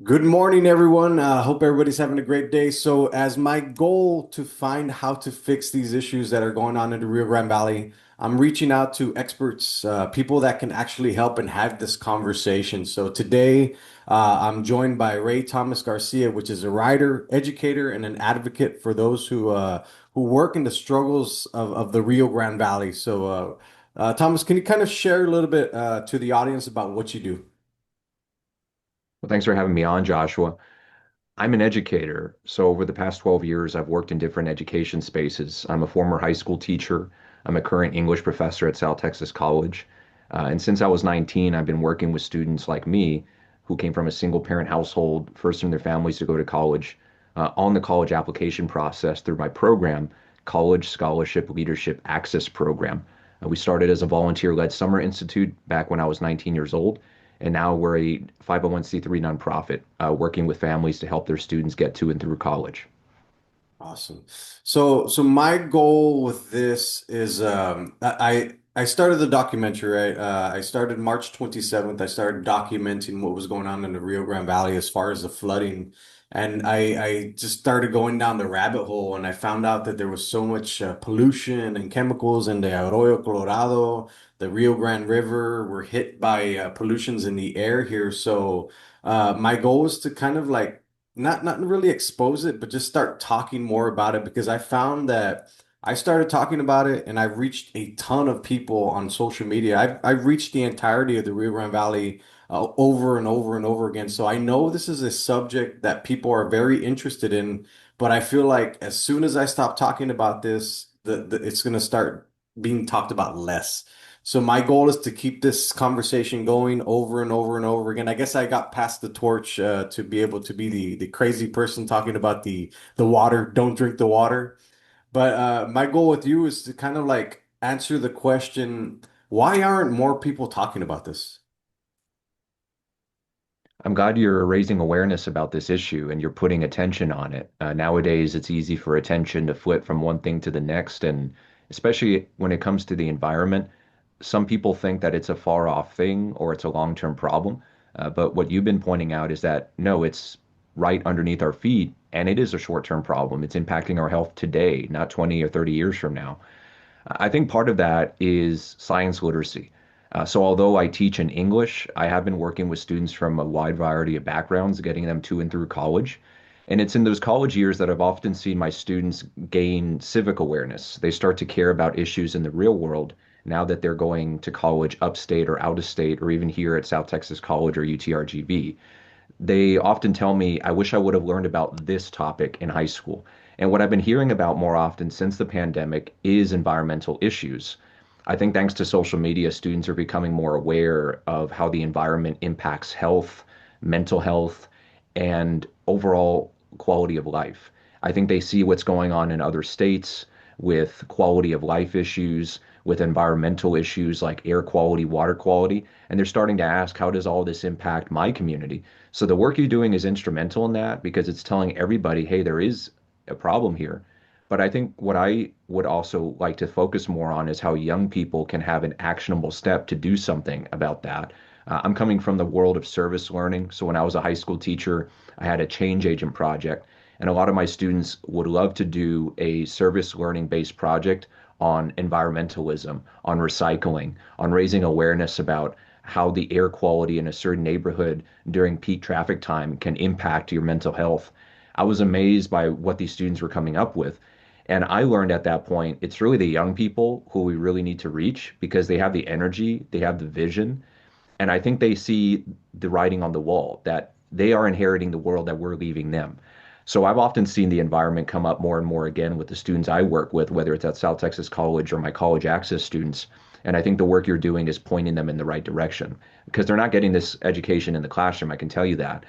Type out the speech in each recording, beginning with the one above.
Good morning, everyone. Hope everybody's having a great day. So, as my goal to find how to fix these issues that are going on in the Rio Grande Valley, I'm reaching out to experts, people that can actually help and have this conversation. So, today, I'm joined by Ray Thomas Garcia, which is a writer, educator, and an advocate for those who work in the struggles of the Rio Grande Valley. So, Thomas, can you kind of share a little bit to the audience about what you do? Well, thanks for having me on, Joshua. I'm an educator. So over the past 12 years, I've worked in different education spaces. I'm a former high school teacher. I'm a current English professor at South Texas College. And since I was 19, I've been working with students like me who came from a single parent household, first in their families to go to college, on the college application process through my program, College Scholarship Leadership Access Program. We started as a volunteer-led summer institute back when I was 19 years old. And now we're a 501(c)(3) nonprofit working with families to help their students get to and through college. Awesome. So my goal with this is I started the documentary, right? I started March 27th. I started documenting what was going on in the Rio Grande Valley as far as the flooding. And I just started going down the rabbit hole and I found out that there was so much pollution and chemicals in the Arroyo Colorado, the Rio Grande River were hit by pollutions in the air here. So my goal was to kind of like not really expose it, but just start talking more about it because I found that I started talking about it and I've reached a ton of people on social media. I've reached the entirety of the Rio Grande Valley over and over and over again. So I know this is a subject that people are very interested in, but I feel like as soon as I stop talking about this, it's going to start being talked about less. So my goal is to keep this conversation going over and over and over again. I guess I got past the torch to be able to be the crazy person talking about the water. Don't drink the water. But my goal with you is to kind of like answer the question, why aren't more people talking about this? I'm glad you're raising awareness about this issue and you're putting attention on it. Nowadays, it's easy for attention to flip from one thing to the next. And especially when it comes to the environment, some people think that it's a far off thing or it's a long-term problem. But what you've been pointing out is that no, it's right underneath our feet and it is a short-term problem. It's impacting our health today, not 20 or 30 years from now. I think part of that is science literacy. So, although I teach in English, I have been working with students from a wide variety of backgrounds, getting them to and through college. And it's in those college years that I've often seen my students gain civic awareness. They start to care about issues in the real world now that they're going to college upstate or out of state, or even here at South Texas College or UTRGV. They often tell me, I wish I would have learned about this topic in high school. And what I've been hearing about more often since the pandemic is environmental issues. I think thanks to social media, students are becoming more aware of how the environment impacts health, mental health, and overall quality of life. I think they see what's going on in other states with quality of life issues, with environmental issues like air quality, water quality, and they're starting to ask, how does all this impact my community? So the work you're doing is instrumental in that because it's telling everybody, hey, there is a problem here. But I think what I would also like to focus more on is how young people can have an actionable step to do something about that. I'm coming from the world of service learning. So when I was a high school teacher, I had a change agent project, and a lot of my students would love to do a service learning based project on environmentalism, on recycling, on raising awareness about how the air quality in a certain neighborhood during peak traffic time can impact your mental health. I was amazed by what these students were coming up with. And I learned at that point, it's really the young people who we really need to reach because they have the energy, they have the vision, and I think they see the writing on the wall that they are inheriting the world that we're leaving them. So I've often seen the environment come up more and more again with the students I work with, whether it's at South Texas College or my college access students. And I think the work you're doing is pointing them in the right direction because they're not getting this education in the classroom. I can tell you that.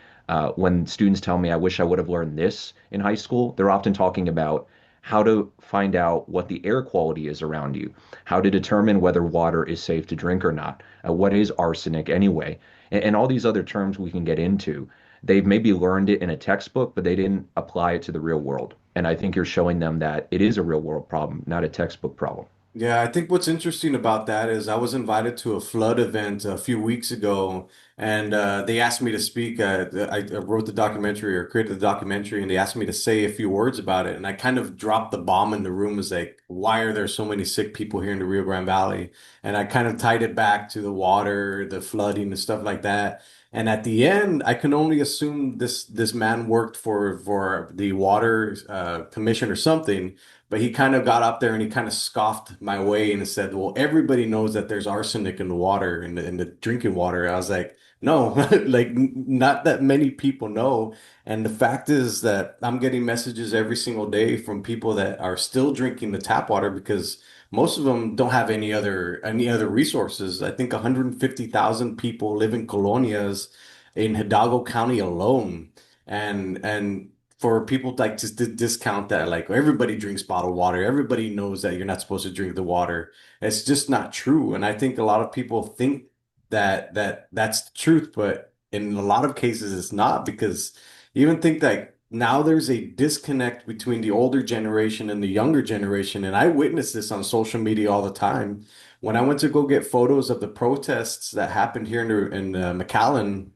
When students tell me, I wish I would have learned this in high school, they're often talking about how to find out what the air quality is around you, how to determine whether water is safe to drink or not, what is arsenic anyway, and all these other terms we can get into. They've maybe learned it in a textbook, but they didn't apply it to the real world. And I think you're showing them that it is a real world problem, not a textbook problem. Yeah, I think what's interesting about that is I was invited to a flood event a few weeks ago, and they asked me to speak. I wrote the documentary or created the documentary, and they asked me to say a few words about it. And I kind of dropped the bomb in the room, as like, why are there so many sick people here in the Rio Grande Valley? And I kind of tied it back to the water, the flooding, and stuff like that. And at the end, I can only assume this man worked for the water commission or something. But he kind of got up there and he kind of scoffed my way and said, "Well, everybody knows that there's arsenic in the water, in the drinking water." I was like, "No, like not that many people know." And the fact is that I'm getting messages every single day from people that are still drinking the tap water because most of them don't have any other resources. I think 150,000 people live in colonias in Hidalgo County alone. And for people like to discount that, like everybody drinks bottled water, everybody knows that you're not supposed to drink the water. It's just not true. And I think a lot of people think that that's the truth, but in a lot of cases it's not because you even think that now there's a disconnect between the older generation and the younger generation. And I witness this on social media all the time. When I went to go get photos of the protests that happened here in McAllen,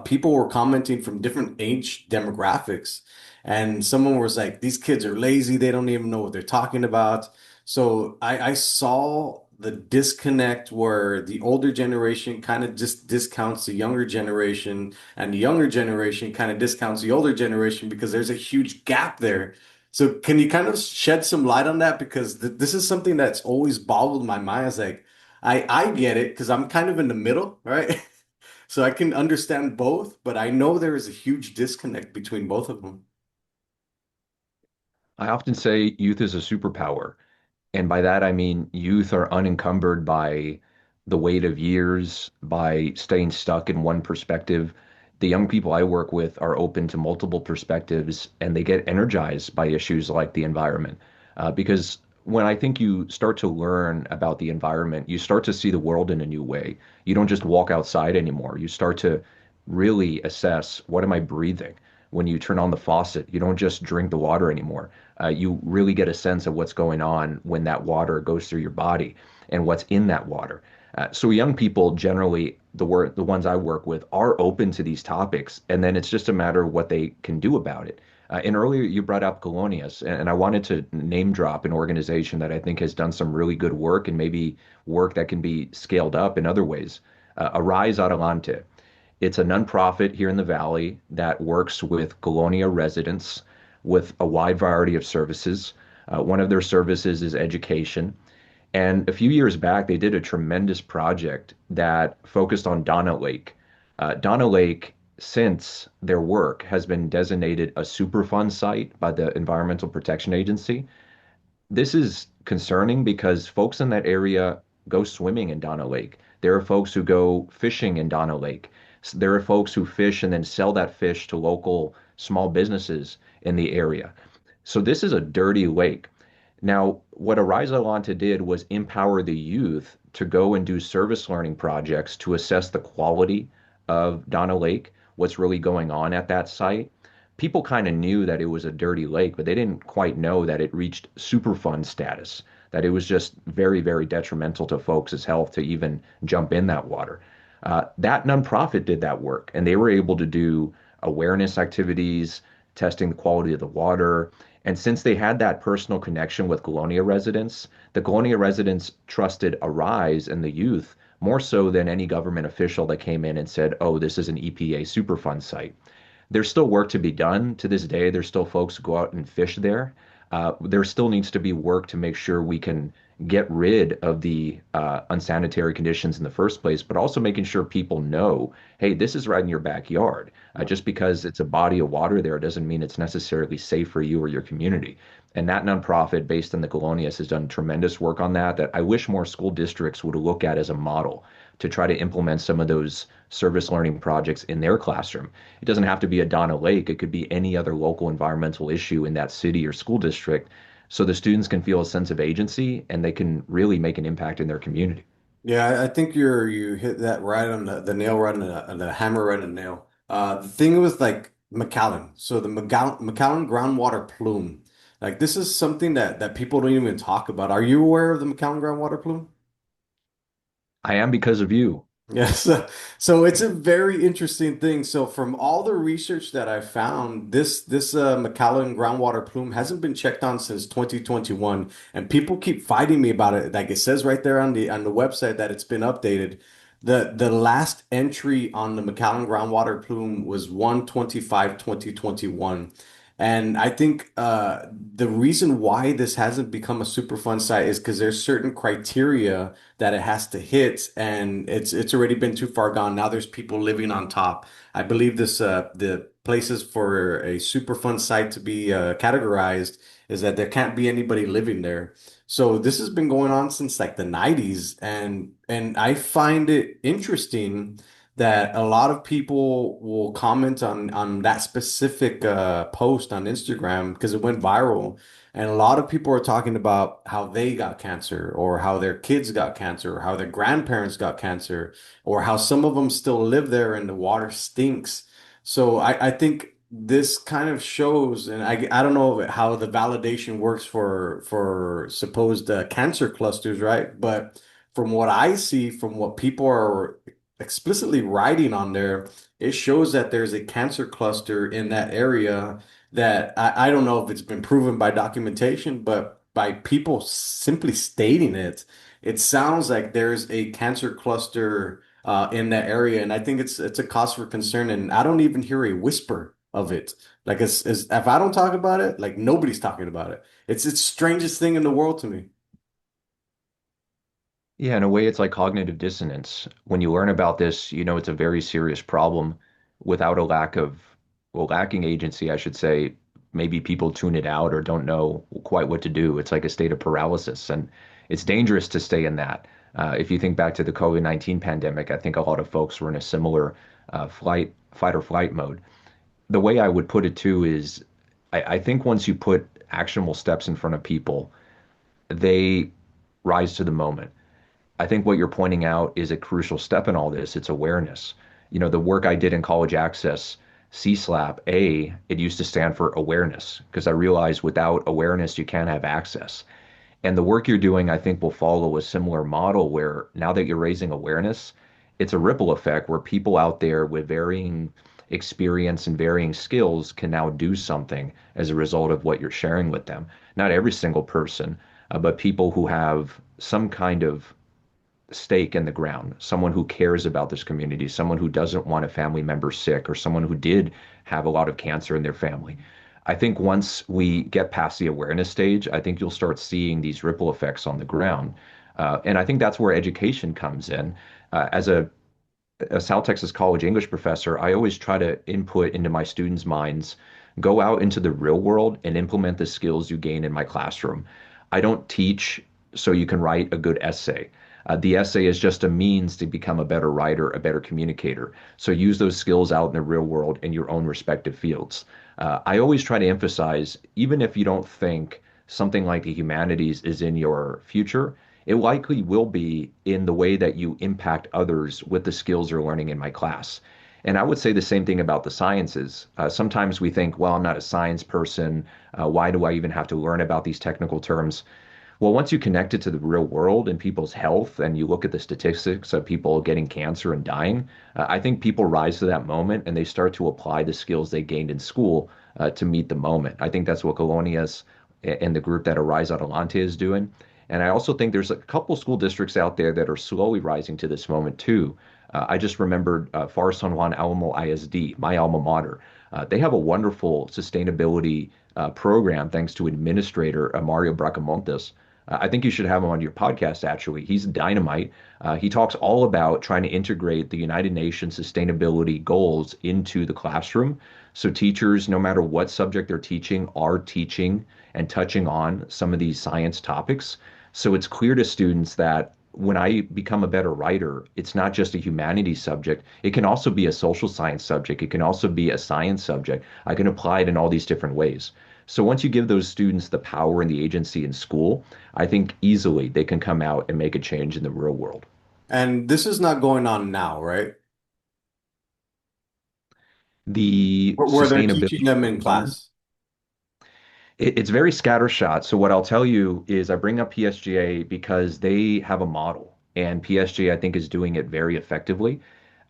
people were commenting from different age demographics. And someone was like, these kids are lazy. They don't even know what they're talking about. So I saw the disconnect where the older generation kind of just discounts the younger generation, and the younger generation kind of discounts the older generation because there's a huge gap there. So can you kind of shed some light on that? Because this is something that's always boggled my mind. It's like, I get it because I'm kind of in the middle, right? So I can understand both, but I know there is a huge disconnect between both of them. I often say youth is a superpower. And by that, I mean youth are unencumbered by the weight of years, by staying stuck in one perspective. The young people I work with are open to multiple perspectives and they get energized by issues like the environment. Because when I think you start to learn about the environment, you start to see the world in a new way. You don't just walk outside anymore. You start to really assess, what am I breathing? When you turn on the faucet, you don't just drink the water anymore. You really get a sense of what's going on when that water goes through your body and what's in that water. So young people generally, the ones I work with, are open to these topics, and then it's just a matter of what they can do about it. And earlier you brought up Colonias, and I wanted to name drop an organization that I think has done some really good work and maybe work that can be scaled up in other ways. Arise Adelante. It's a nonprofit here in the Valley that works with Colonia residents with a wide variety of services. One of their services is education. And a few years back, they did a tremendous project that focused on Donna Lake. Donna Lake, since their work, has been designated a Superfund site by the Environmental Protection Agency. This is concerning because folks in that area go swimming in Donna Lake. There are folks who go fishing in Donna Lake. There are folks who fish and then sell that fish to local small businesses in the area. So this is a dirty lake. Now, what Ariza Lanta did was empower the youth to go and do service learning projects to assess the quality of Donna Lake, what's really going on at that site. People kind of knew that it was a dirty lake, but they didn't quite know that it reached Superfund status, that it was just very, very detrimental to folks' health to even jump in that water. That nonprofit did that work, and they were able to do awareness activities, testing the quality of the water. And since they had that personal connection with Colonia residents, the Colonia residents trusted Arise and the youth more so than any government official that came in and said, oh, this is an EPA Superfund site. There's still work to be done. To this day, there's still folks who go out and fish there. There still needs to be work to make sure we can get rid of the unsanitary conditions in the first place, but also making sure people know, hey, this is right in your backyard. Just because it's a body of water there doesn't mean it's necessarily safe for you or your community. And that nonprofit based in the Colonias has done tremendous work on that I wish more school districts would look at as a model to try to implement some of those service learning projects in their classroom. It doesn't have to be a Donna Lake, it could be any other local environmental issue in that city or school district so the students can feel a sense of agency and they can really make an impact in their community. Yeah, I think you hit that right on the nail right on the hammer right on the nail. The thing with like McAllen, so the McAllen groundwater plume, Like this is something that people don't even talk about. Are you aware of the McAllen groundwater plume? I am because of you. Yes. So it's a very interesting thing. So from all the research that I found, this McAllen groundwater plume hasn't been checked on since 2021, and people keep fighting me about it. Like it says right there on the website that it's been updated. The last entry on the McAllen groundwater plume was 1/25/2021. And I think the reason why this hasn't become a Superfund site is because there's certain criteria that it has to hit, and it's already been too far gone. Now there's people living on top. I believe this the places for a Superfund site to be categorized is that there can't be anybody living there. So this has been going on since like the 90s, and I find it interesting that a lot of people will comment on that specific post on Instagram because it went viral. And a lot of people are talking about how they got cancer, or how their kids got cancer, or how their grandparents got cancer, or how some of them still live there and the water stinks. So I think this kind of shows, and I don't know how the validation works for supposed cancer clusters, right? But from what I see, from what people are explicitly writing on there, it shows that there's a cancer cluster in that area that I don't know if it's been proven by documentation, but by people simply stating it, it sounds like there's a cancer cluster in that area, and I think it's a cause for concern. And I don't even hear a whisper of it. Like it's if I don't talk about it, like nobody's talking about it. It's the strangest thing in the world to me. Yeah, in a way, it's like cognitive dissonance. When you learn about this, you know it's a very serious problem without a lack of, well, lacking agency, I should say. Maybe people tune it out or don't know quite what to do. It's like a state of paralysis, and it's dangerous to stay in that. If you think back to the COVID-19 pandemic, I think a lot of folks were in a similar fight or flight mode. The way I would put it too is I think once you put actionable steps in front of people, they rise to the moment. I think what you're pointing out is a crucial step in all this. It's awareness. You know, the work I did in college access, CSLAP, it used to stand for awareness because I realized without awareness, you can't have access. And the work you're doing, I think, will follow a similar model where now that you're raising awareness, it's a ripple effect where people out there with varying experience and varying skills can now do something as a result of what you're sharing with them. Not every single person, but people who have some kind of stake in the ground, someone who cares about this community, someone who doesn't want a family member sick, or someone who did have a lot of cancer in their family. I think once we get past the awareness stage, I think you'll start seeing these ripple effects on the ground. And I think that's where education comes in. As a South Texas College English professor, I always try to input into my students' minds, go out into the real world and implement the skills you gain in my classroom. I don't teach so you can write a good essay. The essay is just a means to become a better writer, a better communicator. So use those skills out in the real world in your own respective fields. I always try to emphasize, even if you don't think something like the humanities is in your future, it likely will be in the way that you impact others with the skills you're learning in my class. And I would say the same thing about the sciences. Sometimes we think, well, I'm not a science person. Why do I even have to learn about these technical terms? Well, once you connect it to the real world and people's health, and you look at the statistics of people getting cancer and dying, I think people rise to that moment and they start to apply the skills they gained in school to meet the moment. I think that's what Colonias and the group that Arise Adelante is doing. And I also think there's a couple school districts out there that are slowly rising to this moment too. I just remembered Far San Juan Alamo ISD, my alma mater. They have a wonderful sustainability program thanks to administrator Mario Bracamontes. I think you should have him on your podcast, actually. He's dynamite. He talks all about trying to integrate the United Nations sustainability goals into the classroom. So teachers, no matter what subject they're teaching, are teaching and touching on some of these science topics. So it's clear to students that when I become a better writer, it's not just a humanities subject. It can also be a social science subject. It can also be a science subject. I can apply it in all these different ways. So once you give those students the power and the agency in school, I think easily they can come out and make a change in the real world. And this is not going on now, right? The Where they're teaching sustainability them in component. class. It's very scattershot. So what I'll tell you is I bring up PSGA because they have a model, and PSG I think is doing it very effectively.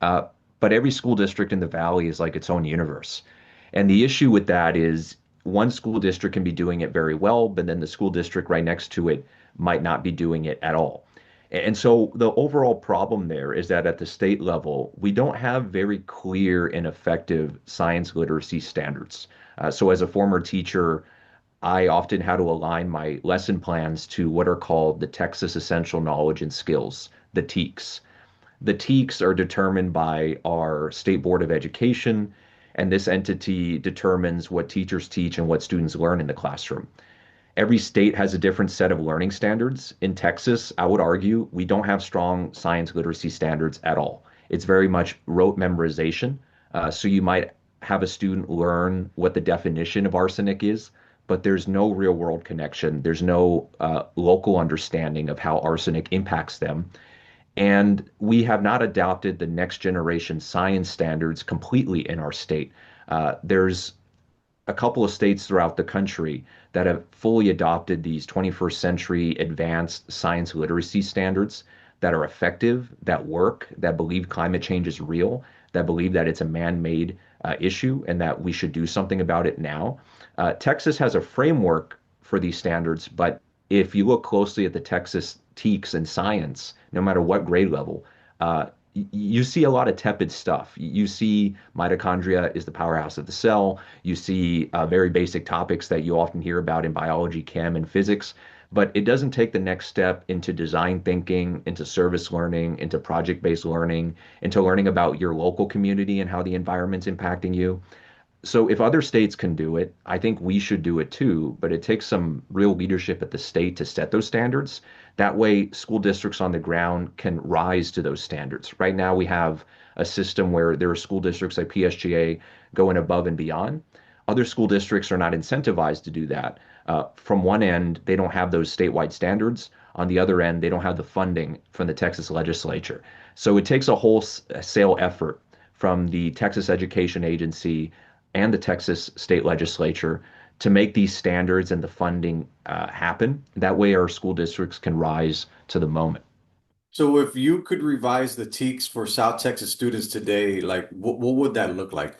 Uh, but every school district in the valley is like its own universe. And the issue with that is one school district can be doing it very well, but then the school district right next to it might not be doing it at all. And so the overall problem there is that at the state level, we don't have very clear and effective science literacy standards. So as a former teacher, I often had to align my lesson plans to what are called the Texas Essential Knowledge and Skills, the TEKS. The TEKS are determined by our State Board of Education, and this entity determines what teachers teach and what students learn in the classroom. Every state has a different set of learning standards. In Texas, I would argue we don't have strong science literacy standards at all. It's very much rote memorization. So you might have a student learn what the definition of arsenic is, but there's no real world connection. There's no local understanding of how arsenic impacts them. And we have not adopted the next generation science standards completely in our state. There's a couple of states throughout the country that have fully adopted these 21st century advanced science literacy standards that are effective, that work, that believe climate change is real, that believe that it's a man-made issue and that we should do something about it now. Texas has a framework for these standards, but if you look closely at the Texas TEKS in science, no matter what grade level, you see a lot of tepid stuff. You see mitochondria is the powerhouse of the cell. You see very basic topics that you often hear about in biology, chem, and physics, but it doesn't take the next step into design thinking, into service learning, into project-based learning, into learning about your local community and how the environment's impacting you. So if other states can do it, I think we should do it too, but it takes some real leadership at the state to set those standards. That way, school districts on the ground can rise to those standards. Right now, we have a system where there are school districts like PSGA going above and beyond. Other school districts are not incentivized to do that. From one end, they don't have those statewide standards. On the other end, they don't have the funding from the Texas legislature. So it takes a wholesale effort from the Texas Education Agency and the Texas state legislature to make these standards and the funding happen. That way, our school districts can rise to the moment. So if you could revise the TEKS for South Texas students today, like what would that look like?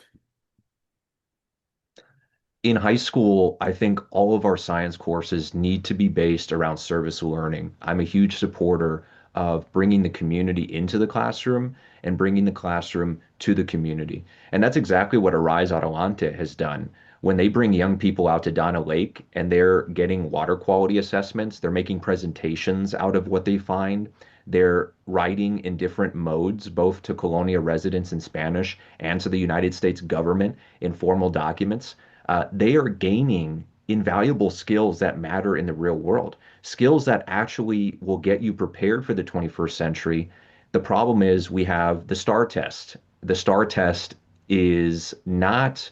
In high school, I think all of our science courses need to be based around service learning. I'm a huge supporter of bringing the community into the classroom and bringing the classroom to the community. And that's exactly what Arise Adelante has done. When they bring young people out to Donna Lake and they're getting water quality assessments, they're making presentations out of what they find. They're writing in different modes, both to Colonia residents in Spanish and to the United States government in formal documents. They are gaining invaluable skills that matter in the real world, skills that actually will get you prepared for the 21st century. The problem is we have the STAR test. The STAR test is not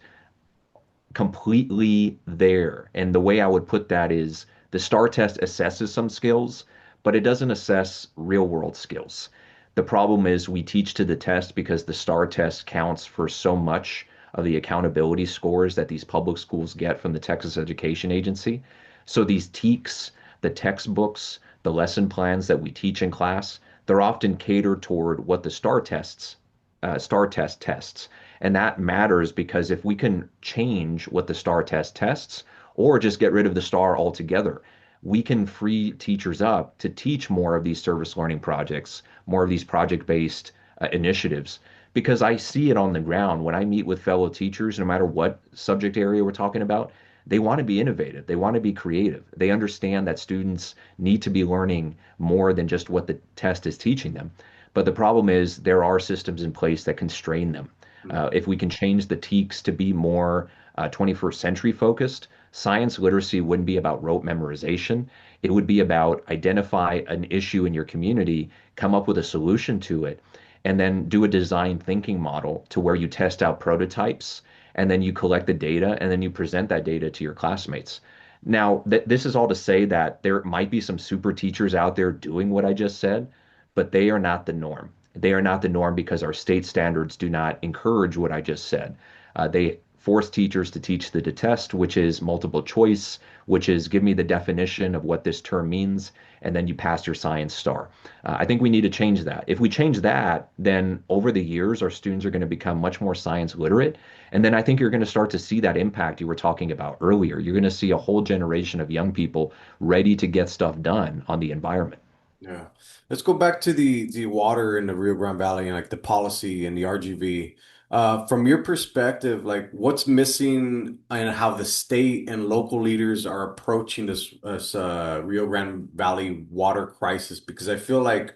completely there. And the way I would put that is the STAR test assesses some skills, but it doesn't assess real world skills. The problem is we teach to the test because the STAR test counts for so much of the accountability scores that these public schools get from the Texas Education Agency. So these TEKS, the textbooks, the lesson plans that we teach in class, they're often catered toward what the STAR test tests. And that matters because if we can change what the STAR test tests, or just get rid of the STAR altogether, we can free teachers up to teach more of these service learning projects, more of these project-based initiatives. Because I see it on the ground when I meet with fellow teachers, no matter what subject area we're talking about, they want to be innovative. They want to be creative. They understand that students need to be learning more than just what the test is teaching them. But the problem is there are systems in place that constrain them. If we can change the TEKS to be more 21st century focused, science literacy wouldn't be about rote memorization. It would be about identify an issue in your community, come up with a solution to it, and then do a design thinking model to where you test out prototypes and then you collect the data and then you present that data to your classmates. Now, this is all to say that there might be some super teachers out there doing what I just said, but they are not the norm. They are not the norm because our state standards do not encourage what I just said. They force teachers to teach the test, which is multiple choice, which is give me the definition of what this term means, and then you pass your science star. I think we need to change that. If we change that, then over the years, our students are going to become much more science literate. And then I think you're going to start to see that impact you were talking about earlier. You're going to see a whole generation of young people ready to get stuff done on the environment. Yeah. Let's go back to the water in the Rio Grande Valley and like the policy and the RGV. From your perspective, like what's missing and how the state and local leaders are approaching this Rio Grande Valley water crisis? Because I feel like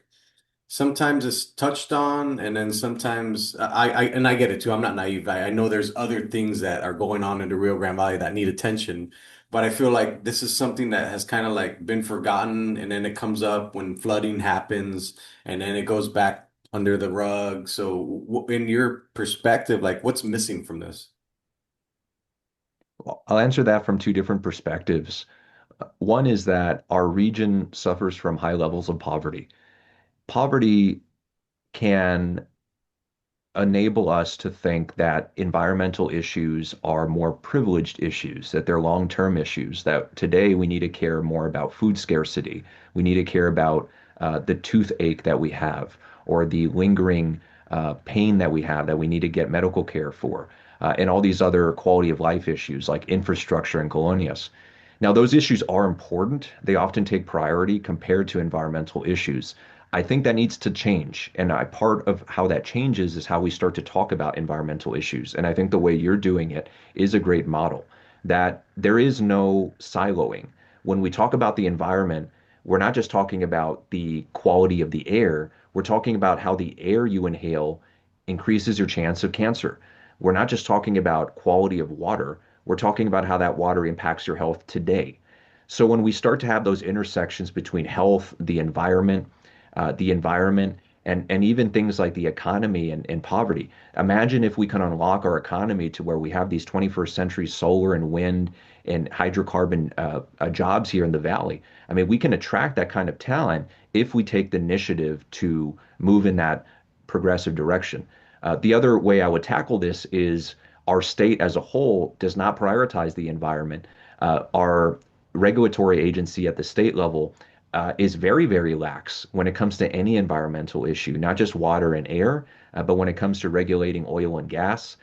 sometimes it's touched on, and then sometimes I get it too. I'm not naive. I know there's other things that are going on in the Rio Grande Valley that need attention, but I feel like this is something that has kind of like been forgotten, and then it comes up when flooding happens, and then it goes back under the rug. So, in your perspective, like what's missing from this? Well, I'll answer that from two different perspectives. One is that our region suffers from high levels of poverty. Poverty can enable us to think that environmental issues are more privileged issues, that they're long-term issues, that today we need to care more about food scarcity. We need to care about the toothache that we have or the lingering pain that we have that we need to get medical care for, and all these other quality of life issues like infrastructure and colonias. Now, those issues are important. They often take priority compared to environmental issues. I think that needs to change. And part of how that changes is how we start to talk about environmental issues. And I think the way you're doing it is a great model, that there is no siloing. When we talk about the environment, we're not just talking about the quality of the air, we're talking about how the air you inhale increases your chance of cancer. We're not just talking about quality of water, we're talking about how that water impacts your health today. So when we start to have those intersections between health, the environment, and even things like the economy and poverty. Imagine if we can unlock our economy to where we have these 21st century solar and wind and hydrocarbon jobs here in the valley. I mean, we can attract that kind of talent if we take the initiative to move in that progressive direction. The other way I would tackle this is our state as a whole does not prioritize the environment. Our regulatory agency at the state level is very, very lax when it comes to any environmental issue, not just water and air, but when it comes to regulating oil and gas,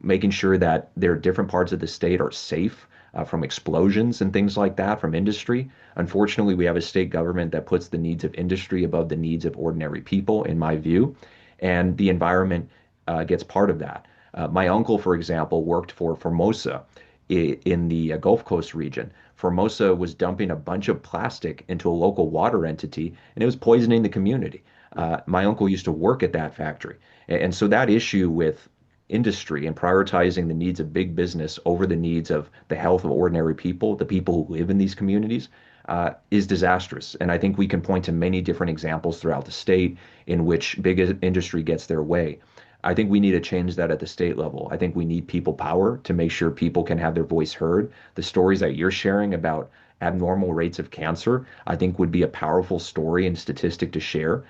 making sure that their different parts of the state are safe from explosions and things like that from industry. Unfortunately, we have a state government that puts the needs of industry above the needs of ordinary people, in my view, and the environment gets part of that. My uncle, for example, worked for Formosa in the Gulf Coast region. Formosa was dumping a bunch of plastic into a local water entity, and it was poisoning the community. My uncle used to work at that factory. And so that issue with industry and prioritizing the needs of big business over the needs of the health of ordinary people, the people who live in these communities, is disastrous. And I think we can point to many different examples throughout the state in which big industry gets their way. I think we need to change that at the state level. I think we need people power to make sure people can have their voice heard. The stories that you're sharing about abnormal rates of cancer, I think would be a powerful story and statistic to share.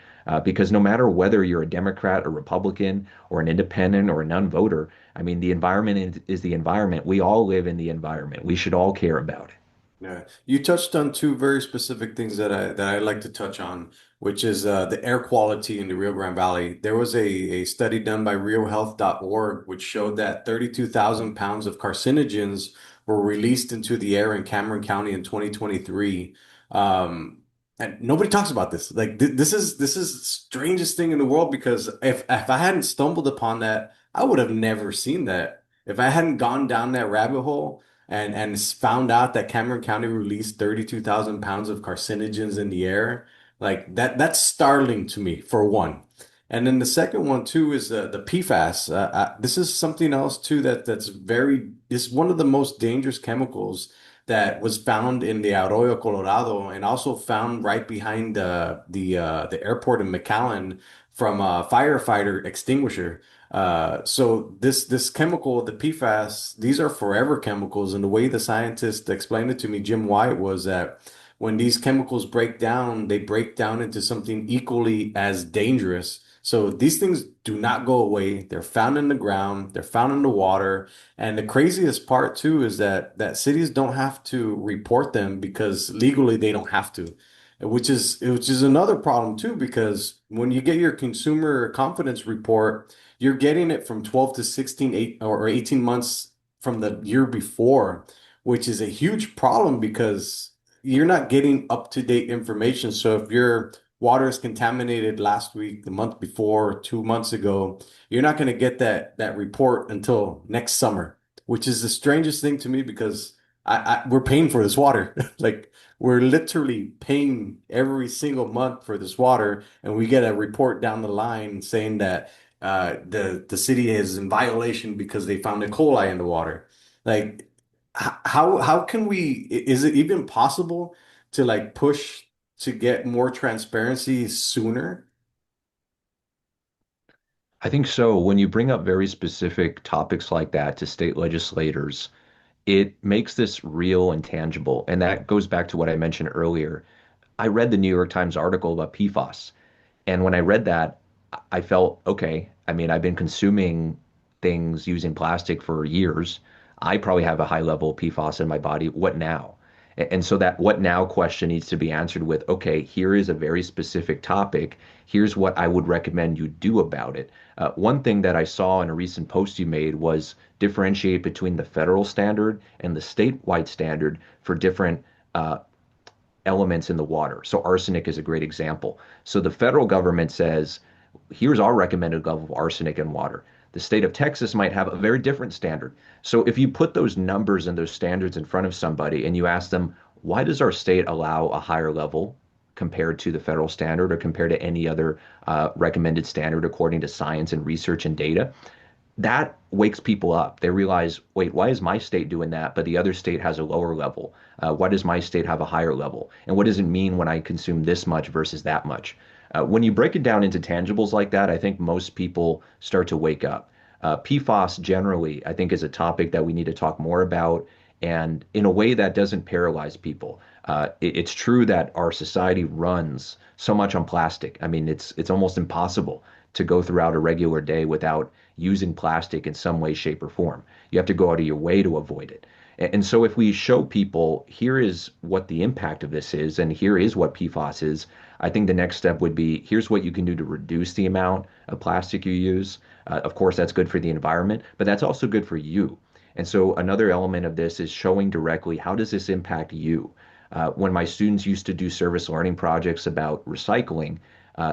Because no matter whether you're a Democrat, a Republican, or an independent or a non-voter, I mean, the environment is the environment. We all live in the environment. We should all care about it. Yeah, you touched on two very specific things that I like to touch on, which is the air quality in the Rio Grande Valley. There was a study done by RioHealth.org which showed that 32,000 pounds of carcinogens were released into the air in Cameron County in 2023. And nobody talks about this. Like this is the strangest thing in the world because if I hadn't stumbled upon that, I would have never seen that. If I hadn't gone down that rabbit hole and found out that Cameron County released 32,000 pounds of carcinogens in the air. Like that's startling to me for one. And then the second one too is the PFAS. This is something else too that's very is one of the most dangerous chemicals that was found in the Arroyo Colorado and also found right behind the airport in McAllen from a firefighter extinguisher. So this chemical, the PFAS, these are forever chemicals, and the way the scientist explained it to me, Jim White, was that when these chemicals break down, they break down into something equally as dangerous. So these things do not go away. They're found in the ground, they're found in the water. And the craziest part too is that cities don't have to report them because legally they don't have to. Which is another problem too, because when you get your consumer confidence report, you're getting it from 12 to 16, 18 months from the year before, which is a huge problem because you're not getting up-to-date information. So if your water is contaminated last week, the month before, 2 months ago, you're not going to get that report until next summer, which is the strangest thing to me because we're paying for this water. Like we're literally paying every single month for this water, and we get a report down the line saying that the city is in violation because they found E. coli in the water. Like, how can we? Is it even possible to like push to get more transparency sooner? I think so. When you bring up very specific topics like that to state legislators, it makes this real and tangible. And that goes back to what I mentioned earlier. I read the New York Times article about PFAS. And when I read that, I felt, okay, I mean, I've been consuming things using plastic for years. I probably have a high level of PFAS in my body. What now? And so that what now question needs to be answered with, okay, here is a very specific topic. Here's what I would recommend you do about it. One thing that I saw in a recent post you made was differentiate between the federal standard and the statewide standard for different elements in the water. So arsenic is a great example. So the federal government says, here's our recommended level of arsenic in water. The state of Texas might have a very different standard. So if you put those numbers and those standards in front of somebody and you ask them, why does our state allow a higher level compared to the federal standard or compared to any other recommended standard according to science and research and data? That wakes people up. They realize, wait, why is my state doing that, but the other state has a lower level? Why does my state have a higher level? And what does it mean when I consume this much versus that much? When you break it down into tangibles like that, I think most people start to wake up. PFAS generally, I think, is a topic that we need to talk more about and in a way that doesn't paralyze people. It's true that our society runs so much on plastic. I mean, it's almost impossible to go throughout a regular day without using plastic in some way, shape, or form. You have to go out of your way to avoid it. And so if we show people here is what the impact of this is, and here is what PFAS is, I think the next step would be here's what you can do to reduce the amount of plastic you use. Of course, that's good for the environment, but that's also good for you. And so another element of this is showing directly how does this impact you? When my students used to do service learning projects about recycling,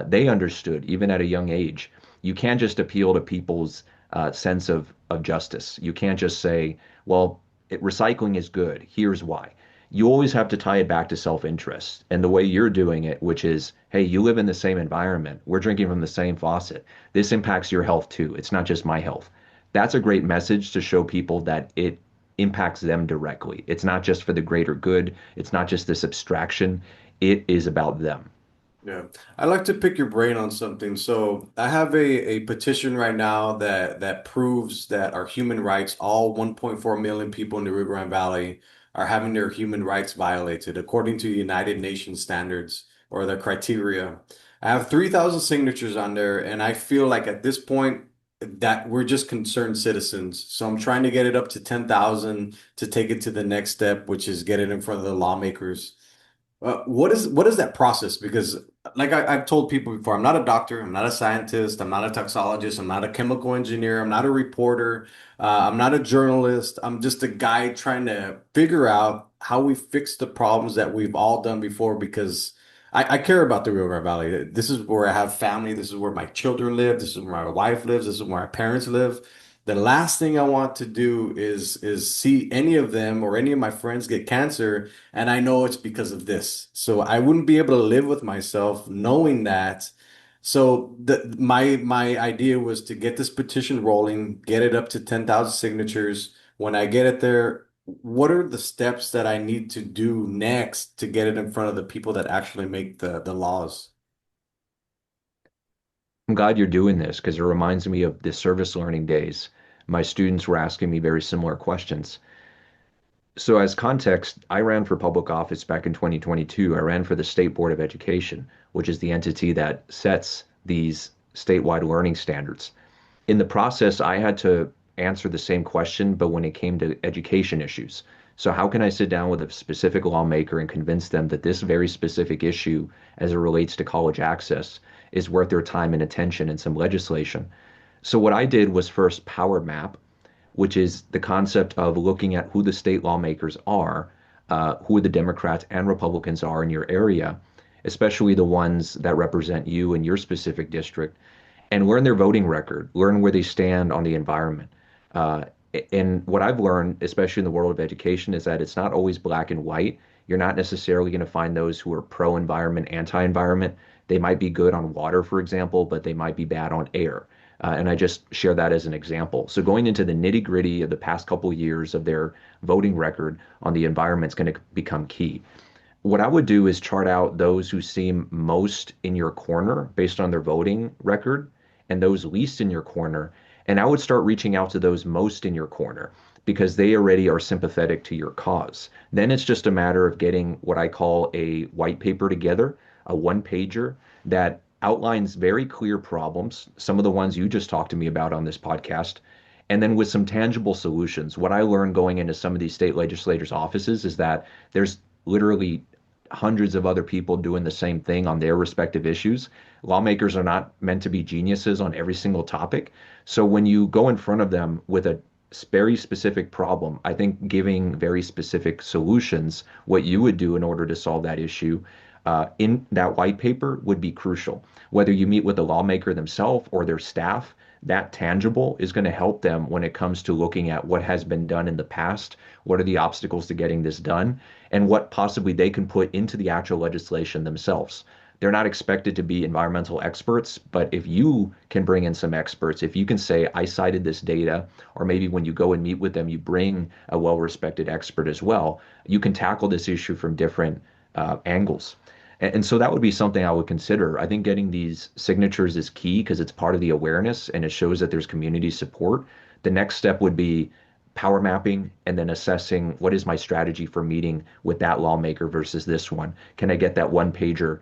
they understood, even at a young age, you can't just appeal to people's sense of justice. You can't just say, well, recycling is good. Here's why. You always have to tie it back to self-interest. And the way you're doing it, which is, hey, you live in the same environment. We're drinking from the same faucet. This impacts your health too. It's not just my health. That's a great message to show people that it impacts them directly. It's not just for the greater good. It's not just this abstraction. It is about them. Yeah, I'd like to pick your brain on something. So I have a petition right now that proves that our human rights, all 1.4 million people in the Rio Grande Valley, are having their human rights violated according to United Nations standards or the criteria. I have 3,000 signatures on there, and I feel like at this point that we're just concerned citizens. So I'm trying to get it up to 10,000 to take it to the next step, which is get it in front of the lawmakers. What is that process? Because like I've told people before, I'm not a doctor, I'm not a scientist, I'm not a toxologist, I'm not a chemical engineer, I'm not a reporter, I'm not a journalist. I'm just a guy trying to figure out how we fix the problems that we've all done before because I care about the Rio Grande Valley. This is where I have family, this is where my children live, this is where my wife lives, this is where my parents live. The last thing I want to do is see any of them or any of my friends get cancer and I know it's because of this. So I wouldn't be able to live with myself knowing that. So my idea was to get this petition rolling, get it up to 10,000 signatures. When I get it there, what are the steps that I need to do next to get it in front of the people that actually make the laws? I'm glad you're doing this because it reminds me of the service learning days. My students were asking me very similar questions. So, as context, I ran for public office back in 2022. I ran for the State Board of Education, which is the entity that sets these statewide learning standards. In the process, I had to answer the same question, but when it came to education issues. So, how can I sit down with a specific lawmaker and convince them that this very specific issue, as it relates to college access, is worth their time and attention and some legislation? So, what I did was first power map, which is the concept of looking at who the state lawmakers are, who the Democrats and Republicans are in your area, especially the ones that represent you in your specific district, and learn their voting record, learn where they stand on the environment. Uh, and what I've learned, especially in the world of education, is that it's not always black and white. You're not necessarily going to find those who are pro environment, anti environment. They might be good on water, for example, but they might be bad on air. And I just share that as an example. So going into the nitty gritty of the past couple of years of their voting record on the environment is going to become key. What I would do is chart out those who seem most in your corner based on their voting record and those least in your corner. And I would start reaching out to those most in your corner because they already are sympathetic to your cause. Then it's just a matter of getting what I call a white paper together, a one pager that outlines very clear problems, some of the ones you just talked to me about on this podcast, and then with some tangible solutions. What I learned going into some of these state legislators' offices is that there's literally hundreds of other people doing the same thing on their respective issues. Lawmakers are not meant to be geniuses on every single topic. So when you go in front of them with a very specific problem, I think giving very specific solutions, what you would do in order to solve that issue, in that white paper would be crucial. Whether you meet with the lawmaker themselves or their staff, that tangible is going to help them when it comes to looking at what has been done in the past, what are the obstacles to getting this done, and what possibly they can put into the actual legislation themselves. They're not expected to be environmental experts, but if you can bring in some experts, if you can say, I cited this data, or maybe when you go and meet with them, you bring a well respected expert as well, you can tackle this issue from different angles. And so that would be something I would consider. I think getting these signatures is key because it's part of the awareness and it shows that there's community support. The next step would be power mapping and then assessing what is my strategy for meeting with that lawmaker versus this one. Can I get that one pager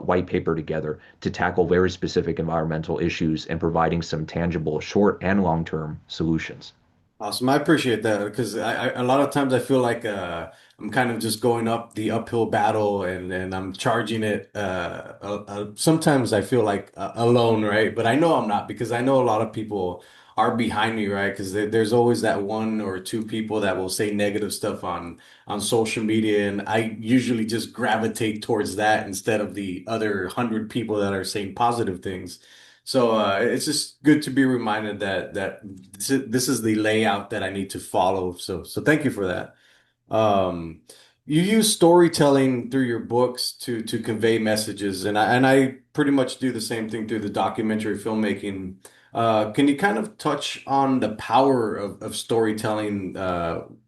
white paper together to tackle very specific environmental issues and providing some tangible short and long term solutions? Awesome. I appreciate that because a lot of times I feel like I'm kind of just going up the uphill battle and I'm charging it. Sometimes I feel like alone, right? But I know I'm not because I know a lot of people are behind me, right? Because there's always that one or two people that will say negative stuff on social media, and I usually just gravitate towards that instead of the other 100 people that are saying positive things. So it's just good to be reminded that this is the layout that I need to follow. So thank you for that. Um, you use storytelling through your books to convey messages, and I pretty much do the same thing through the documentary filmmaking. Can you kind of touch on the power of storytelling,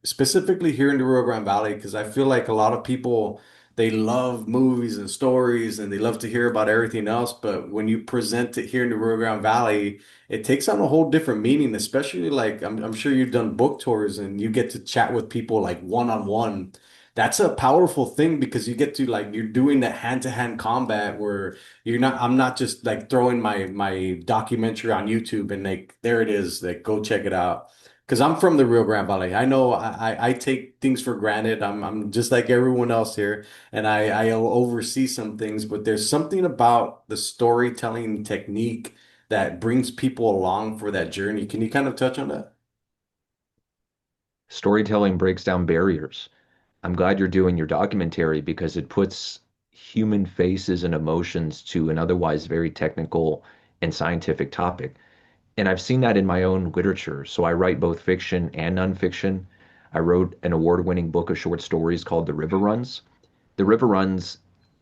specifically here in the Rio Grande Valley? Because I feel like a lot of people they love movies and stories, and they love to hear about everything else. But when you present it here in the Rio Grande Valley, it takes on a whole different meaning, especially like I'm sure you've done book tours and you get to chat with people like one on one. That's a powerful thing because you get to like you're doing that hand-to-hand combat where I'm not just like throwing my documentary on YouTube and like there it is, like go check it out. Because I'm from the Rio Grande Valley. I know I take things for granted. I'm just like everyone else here, and I oversee some things, but there's something about the storytelling technique that brings people along for that journey. Can you kind of touch on that? Storytelling breaks down barriers. I'm glad you're doing your documentary because it puts human faces and emotions to an otherwise very technical and scientific topic. And I've seen that in my own literature. So I write both fiction and nonfiction. I wrote an award-winning book of short stories called The River Runs. The River Runs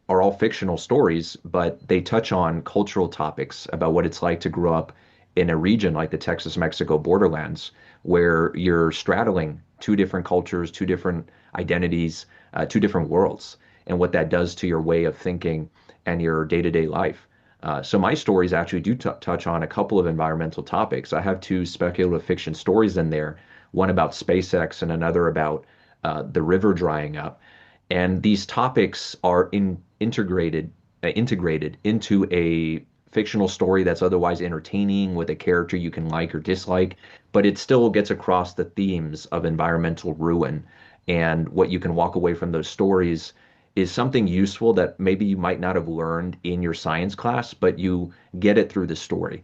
are all fictional stories, but they touch on cultural topics about what it's like to grow up in a region like the Texas-Mexico borderlands, where you're straddling two different cultures, two different identities, two different worlds, and what that does to your way of thinking and your day-to-day life. So my stories actually do touch on a couple of environmental topics. I have two speculative fiction stories in there, one about SpaceX and another about the river drying up. And these topics are integrated into a fictional story that's otherwise entertaining with a character you can like or dislike, but it still gets across the themes of environmental ruin. And what you can walk away from those stories is something useful that maybe you might not have learned in your science class, but you get it through the story.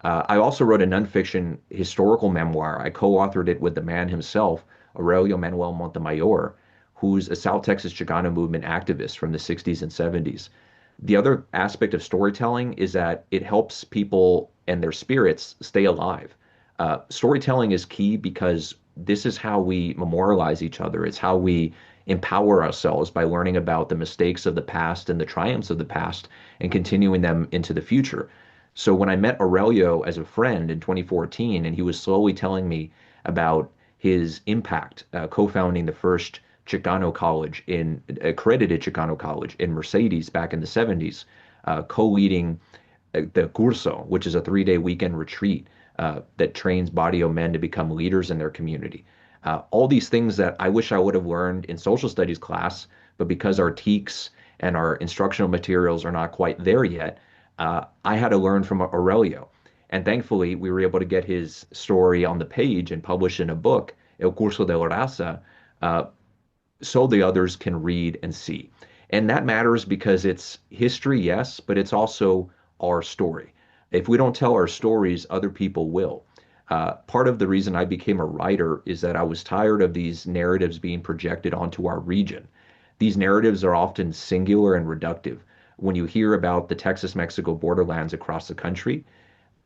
I also wrote a nonfiction historical memoir. I co-authored it with the man himself, Aurelio Manuel Montemayor, who's a South Texas Chicano movement activist from the 60s and 70s. The other aspect of storytelling is that it helps people and their spirits stay alive. Storytelling is key because this is how we memorialize each other. It's how we empower ourselves by learning about the mistakes of the past and the triumphs of the past and continuing them into the future. So when I met Aurelio as a friend in 2014, and he was slowly telling me about his impact, co-founding the first Chicano college in accredited Chicano college in Mercedes back in the 70s, co-leading the Curso, which is a 3-day weekend retreat that trains barrio men to become leaders in their community. All these things that I wish I would have learned in social studies class, but because our TEKS and our instructional materials are not quite there yet, I had to learn from Aurelio. And thankfully, we were able to get his story on the page and published in a book, El Curso de la Raza, uh, so the others can read and see. And that matters because it's history, yes, but it's also our story. If we don't tell our stories, other people will. Part of the reason I became a writer is that I was tired of these narratives being projected onto our region. These narratives are often singular and reductive. When you hear about the Texas Mexico borderlands across the country,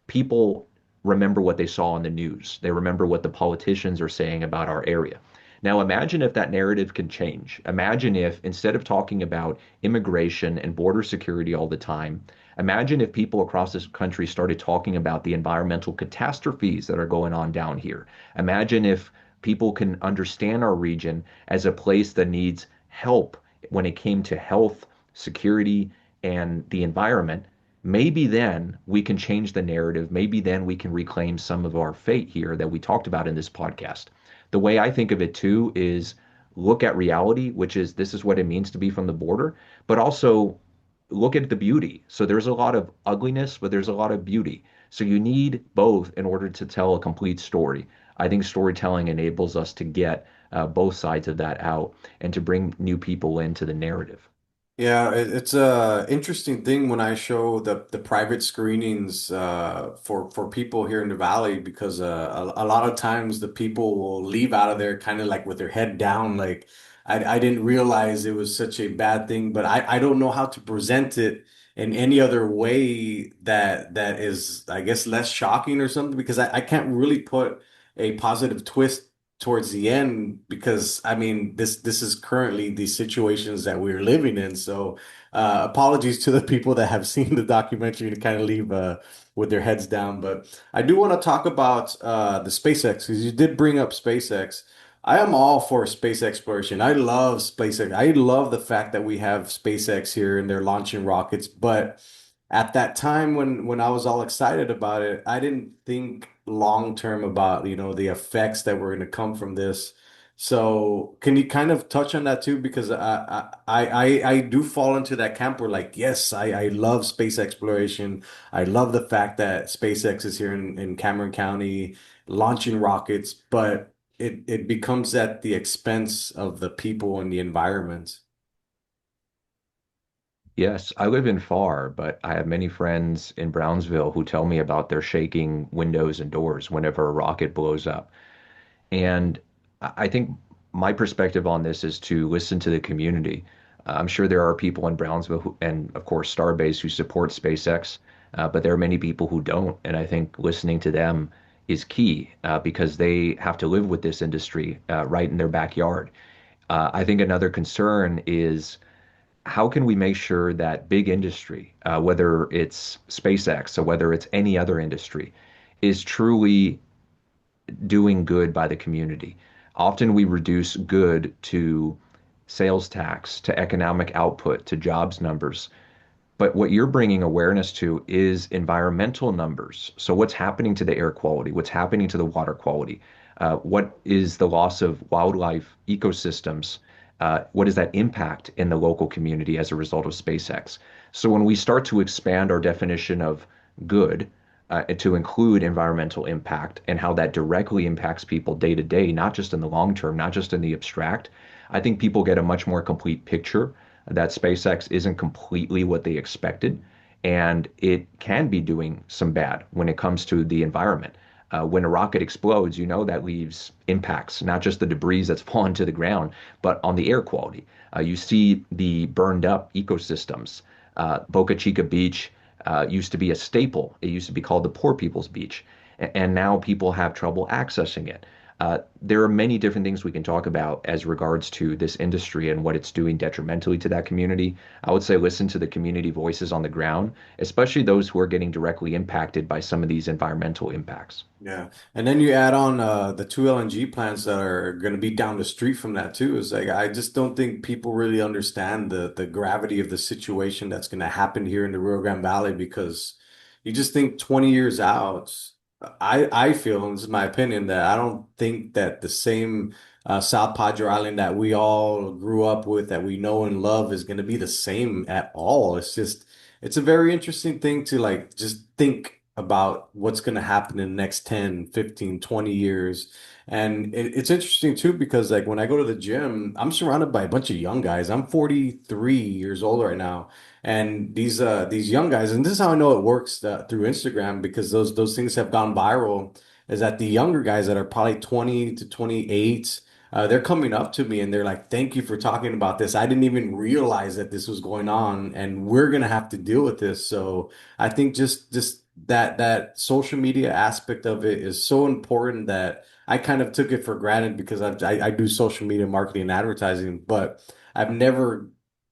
people remember what they saw on the news. They remember what the politicians are saying about our area. Now, imagine if that narrative can change. Imagine if instead of talking about immigration and border security all the time, imagine if people across this country started talking about the environmental catastrophes that are going on down here. Imagine if people can understand our region as a place that needs help when it came to health, security, and the environment. Maybe then we can change the narrative. Maybe then we can reclaim some of our fate here that we talked about in this podcast. The way I think of it too is look at reality, which is this is what it means to be from the border, but also look at the beauty. So there's a lot of ugliness, but there's a lot of beauty. So you need both in order to tell a complete story. I think storytelling enables us to get both sides of that out and to bring new people into the narrative. Yeah, it's a interesting thing when I show the private screenings for people here in the valley because a lot of times the people will leave out of there kind of like with their head down, like I didn't realize it was such a bad thing, but I don't know how to present it in any other way that is I guess less shocking or something because I can't really put a positive twist towards the end because I mean this is currently the situations that we're living in. So apologies to the people that have seen the documentary to kind of leave with their heads down. But I do want to talk about the SpaceX because you did bring up SpaceX. I am all for space exploration. I love SpaceX. I love the fact that we have SpaceX here and they're launching rockets, but at that time when I was all excited about it, I didn't think long term about, the effects that were going to come from this. So can you kind of touch on that too? Because I do fall into that camp where like, yes, I love space exploration. I love the fact that SpaceX is here in Cameron County launching rockets, but it becomes at the expense of the people and the environment. Yes, I live in Far, but I have many friends in Brownsville who tell me about their shaking windows and doors whenever a rocket blows up. And I think my perspective on this is to listen to the community. I'm sure there are people in Brownsville and, of course, Starbase who support SpaceX, but there are many people who don't. And I think listening to them is key because they have to live with this industry right in their backyard. I think another concern is how can we make sure that big industry, whether it's SpaceX or whether it's any other industry, is truly doing good by the community? Often we reduce good to sales tax, to economic output, to jobs numbers. But what you're bringing awareness to is environmental numbers. So, what's happening to the air quality? What's happening to the water quality? What is the loss of wildlife ecosystems What is that impact in the local community as a result of SpaceX? So when we start to expand our definition of good to include environmental impact and how that directly impacts people day to day, not just in the long term, not just in the abstract, I think people get a much more complete picture that SpaceX isn't completely what they expected, and it can be doing some bad when it comes to the environment. When a rocket explodes, you know that leaves impacts, not just the debris that's fallen to the ground, but on the air quality. You see the burned up ecosystems. Boca Chica Beach used to be a staple. It used to be called the poor people's beach, and now people have trouble accessing it. There are many different things we can talk about as regards to this industry and what it's doing detrimentally to that community. I would say listen to the community voices on the ground, especially those who are getting directly impacted by some of these environmental impacts. Yeah. And then you add on the two LNG plants that are going to be down the street from that too. It's like I just don't think people really understand the gravity of the situation that's going to happen here in the Rio Grande Valley because you just think 20 years out. I feel, and this is my opinion, that I don't think that the same South Padre Island that we all grew up with, that we know and love, is going to be the same at all. It's just it's a very interesting thing to like just think about what's going to happen in the next 10, 15, 20 years. And it's interesting too because like when I go to the gym, I'm surrounded by a bunch of young guys. I'm 43 years old right now. And these young guys, and this is how I know it works through Instagram because those things have gone viral, is that the younger guys that are probably 20 to 28, they're coming up to me and they're like, "Thank you for talking about this. I didn't even realize that this was going on, and we're gonna have to deal with this." So I think just that social media aspect of it is so important that I kind of took it for granted because I do social media marketing and advertising, but I've never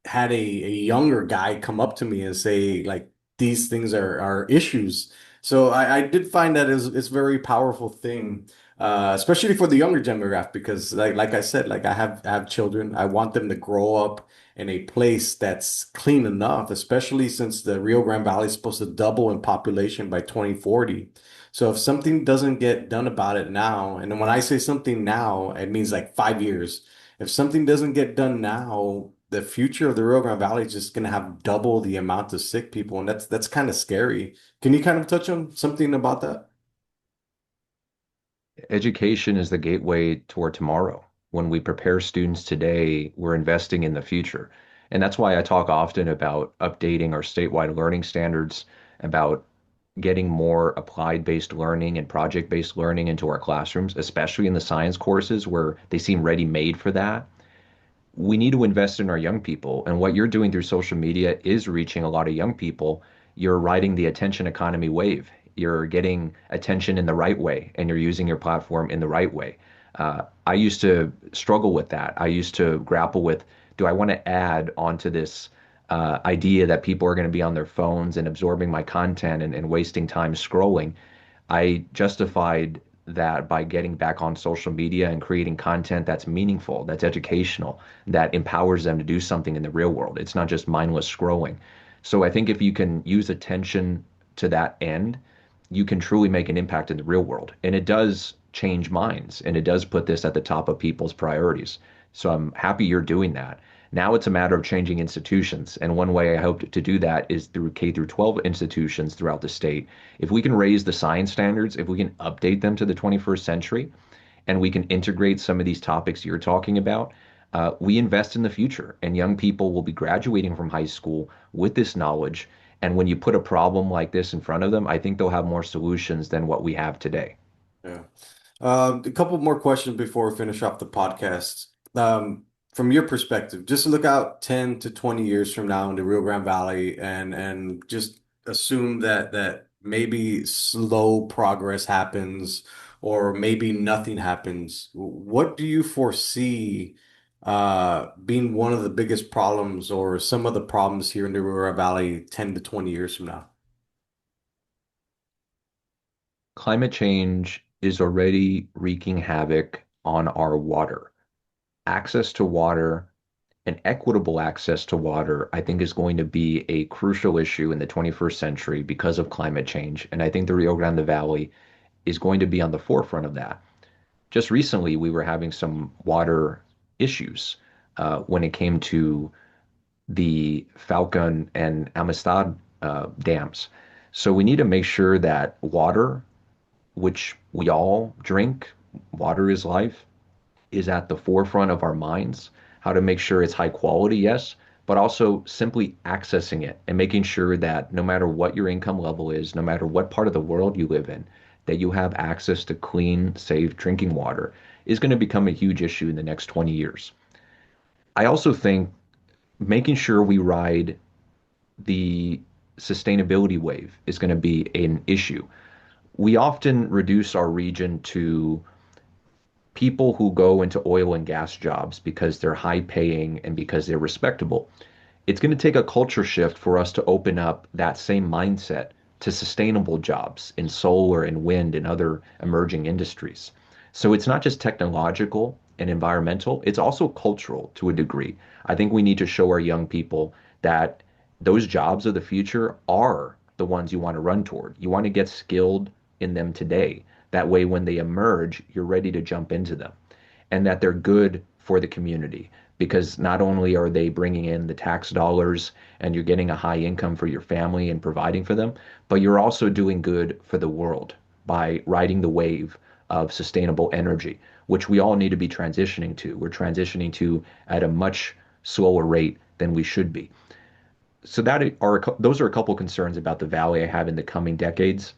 had a younger guy come up to me and say like these things are issues. So I did find that it's a very powerful thing, especially for the younger demographic because like I said, like I have children. I want them to grow up in a place that's clean enough, especially since the Rio Grande Valley is supposed to double in population by 2040. So if something doesn't get done about it now, and then when I say something now, it means like 5 years. If something doesn't get done now, the future of the Rio Grande Valley is just going to have double the amount of sick people, and that's kind of scary. Can you kind of touch on something about that? Education is the gateway toward tomorrow. When we prepare students today, we're investing in the future. And that's why I talk often about updating our statewide learning standards, about getting more applied-based learning and project-based learning into our classrooms, especially in the science courses where they seem ready-made for that. We need to invest in our young people. And what you're doing through social media is reaching a lot of young people. You're riding the attention economy wave. You're getting attention in the right way, and you're using your platform in the right way. I used to struggle with that. I used to grapple with, do I want to add onto this idea that people are going to be on their phones and absorbing my content and wasting time scrolling? I justified that by getting back on social media and creating content that's meaningful, that's educational, that empowers them to do something in the real world. It's not just mindless scrolling. So I think if you can use attention to that end, you can truly make an impact in the real world. And it does change minds and it does put this at the top of people's priorities. So I'm happy you're doing that. Now it's a matter of changing institutions. And one way I hope to do that is through K through 12 institutions throughout the state. If we can raise the science standards, if we can update them to the 21st century, and we can integrate some of these topics you're talking about, we invest in the future. And young people will be graduating from high school with this knowledge. And when you put a problem like this in front of them, I think they'll have more solutions than what we have today. Yeah. A couple more questions before we finish off the podcast. From your perspective, just look out 10 to 20 years from now in the Rio Grande Valley and just assume that maybe slow progress happens or maybe nothing happens. What do you foresee being one of the biggest problems or some of the problems here in the Rio Grande Valley 10 to 20 years from now? Climate change is already wreaking havoc on our water. Access to water and equitable access to water, I think, is going to be a crucial issue in the 21st century because of climate change. And I think the Rio Grande Valley is going to be on the forefront of that. Just recently, we were having some water issues. when it came to the Falcon and Amistad dams. So we need to make sure that water, which we all drink, water is life, is at the forefront of our minds. How to make sure it's high quality, yes, but also simply accessing it and making sure that no matter what your income level is, no matter what part of the world you live in, that you have access to clean, safe drinking water is going to become a huge issue in the next 20 years. I also think making sure we ride the sustainability wave is going to be an issue. We often reduce our region to people who go into oil and gas jobs because they're high paying and because they're respectable. It's going to take a culture shift for us to open up that same mindset to sustainable jobs in solar and wind and other emerging industries. So it's not just technological and environmental, it's also cultural to a degree. I think we need to show our young people that those jobs of the future are the ones you want to run toward. You want to get skilled in them today. That way, when they emerge, you're ready to jump into them and that they're good for the community because not only are they bringing in the tax dollars and you're getting a high income for your family and providing for them, but you're also doing good for the world by riding the wave of sustainable energy, which we all need to be transitioning to. We're transitioning to at a much slower rate than we should be. So those are a couple concerns about the valley I have in the coming decades.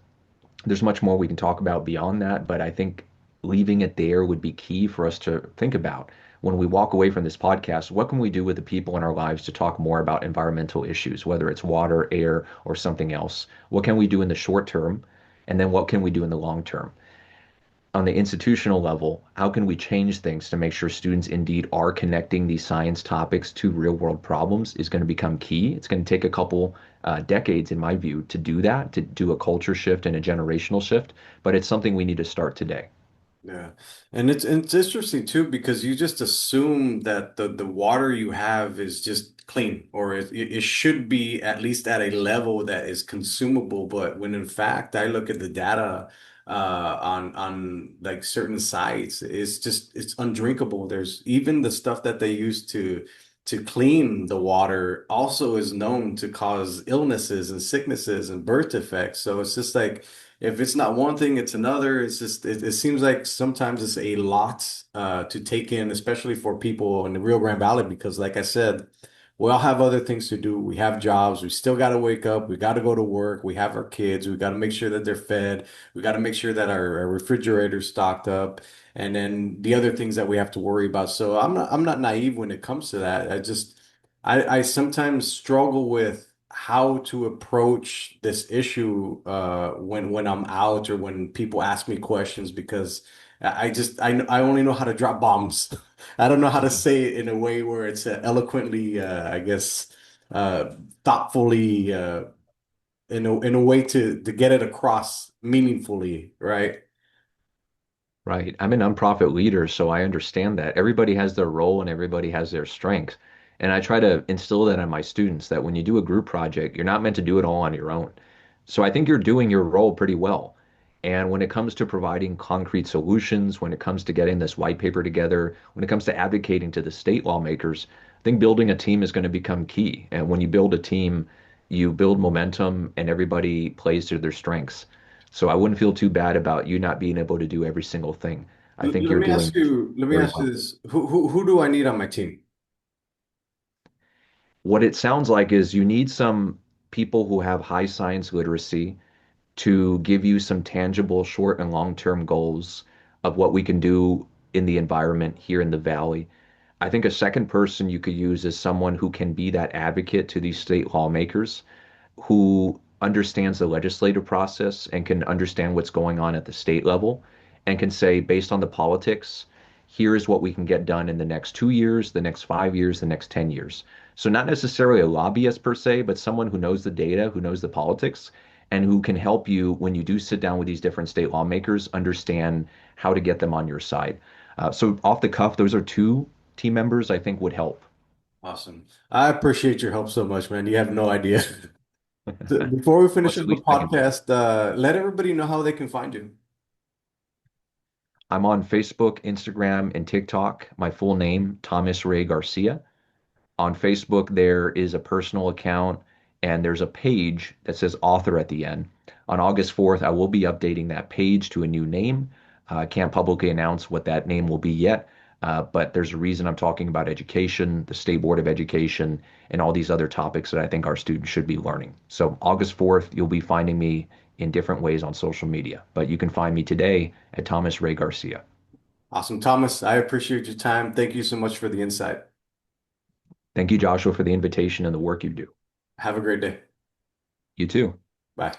There's much more we can talk about beyond that, but I think leaving it there would be key for us to think about when we walk away from this podcast. What can we do with the people in our lives to talk more about environmental issues, whether it's water, air, or something else? What can we do in the short term? And then what can we do in the long term? On the institutional level, how can we change things to make sure students indeed are connecting these science topics to real world problems is going to become key. It's going to take a couple decades, in my view, to do that, to do a culture shift and a generational shift, but it's something we need to start today. Yeah. And it's interesting too because you just assume that the water you have is just clean or it should be at least at a level that is consumable. But when in fact I look at the data on like certain sites, it's undrinkable. There's even the stuff that they use to clean the water also is known to cause illnesses and sicknesses and birth defects. So it's just like if it's not one thing, it's another. It's just it seems like sometimes it's a lot to take in, especially for people in the Rio Grande Valley, because like I said, we all have other things to do. We have jobs. We still got to wake up. We got to go to work. We have our kids. We got to make sure that they're fed. We got to make sure that our refrigerator's stocked up. And then the other things that we have to worry about. So I'm not naive when it comes to that. I sometimes struggle with how to approach this issue when I'm out or when people ask me questions because I only know how to drop bombs. I don't know how to say it in a way where it's eloquently I guess uh, thoughtfully in a way to get it across meaningfully, right? Right. I'm a nonprofit leader, so I understand that everybody has their role and everybody has their strengths. And I try to instill that in my students that when you do a group project, you're not meant to do it all on your own. So I think you're doing your role pretty well. And when it comes to providing concrete solutions, when it comes to getting this white paper together, when it comes to advocating to the state lawmakers, I think building a team is going to become key. And when you build a team, you build momentum and everybody plays to their strengths. So I wouldn't feel too bad about you not being able to do every single thing. I think Let you're me doing ask you, let me very ask you well. this. Who do I need on my team? What it sounds like is you need some people who have high science literacy to give you some tangible short and long-term goals of what we can do in the environment here in the valley. I think a second person you could use is someone who can be that advocate to these state lawmakers who understands the legislative process and can understand what's going on at the state level and can say, based on the politics, here's what we can get done in the next 2 years, the next 5 years, the next 10 years. So, not necessarily a lobbyist per se, but someone who knows the data, who knows the politics, and who can help you when you do sit down with these different state lawmakers understand how to get them on your side. So, off the cuff, those are two team members I think would help. Awesome. I appreciate your help so much, man. You have no idea. So before we finish What's up the the least I can do? podcast, let everybody know how they can find you. I'm on Facebook, Instagram, and TikTok. My full name, Thomas Ray Garcia. On Facebook, there is a personal account and there's a page that says author at the end. On August 4th, I will be updating that page to a new name. I can't publicly announce what that name will be yet, but there's a reason I'm talking about education, the State Board of Education, and all these other topics that I think our students should be learning. So, August 4th, you'll be finding me in different ways on social media, but you can find me today at Thomas Ray Garcia. Awesome, Thomas. I appreciate your time. Thank you so much for the insight. Thank you, Joshua, for the invitation and the work you do. Have a great day. You too. Bye.